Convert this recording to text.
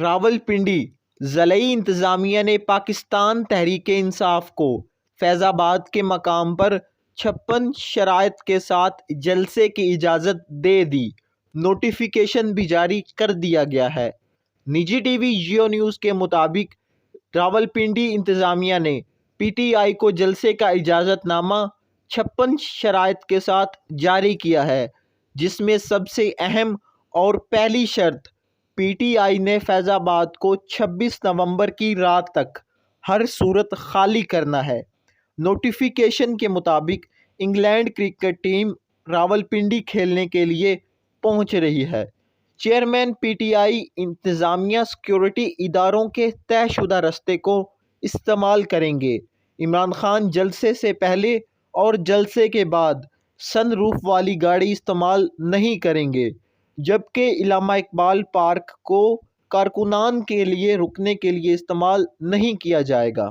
راولپنڈی ضلعی انتظامیہ نے پاکستان تحریک انصاف کو فیض آباد کے مقام پر 56 شرائط کے ساتھ جلسے کی اجازت دے دی۔ نوٹیفیکیشن بھی جاری کر دیا گیا ہے۔ نجی ٹی وی جیو نیوز کے مطابق راولپنڈی انتظامیہ نے پی ٹی آئی کو جلسے کا اجازت نامہ 56 شرائط کے ساتھ جاری کیا ہے، جس میں سب سے اہم اور پہلی شرط پی ٹی آئی نے فیض آباد کو 26 نومبر کی رات تک ہر صورت خالی کرنا ہے۔ نوٹیفیکیشن کے مطابق انگلینڈ کرکٹ ٹیم راولپنڈی کھیلنے کے لیے پہنچ رہی ہے۔ چیئرمین پی ٹی آئی انتظامیہ سیکورٹی اداروں کے طے شدہ رستے کو استعمال کریں گے۔ عمران خان جلسے سے پہلے اور جلسے کے بعد سن روف والی گاڑی استعمال نہیں کریں گے، جبکہ علامہ اقبال پارک کو کارکنان کے لیے رکنے کے لیے استعمال نہیں کیا جائے گا۔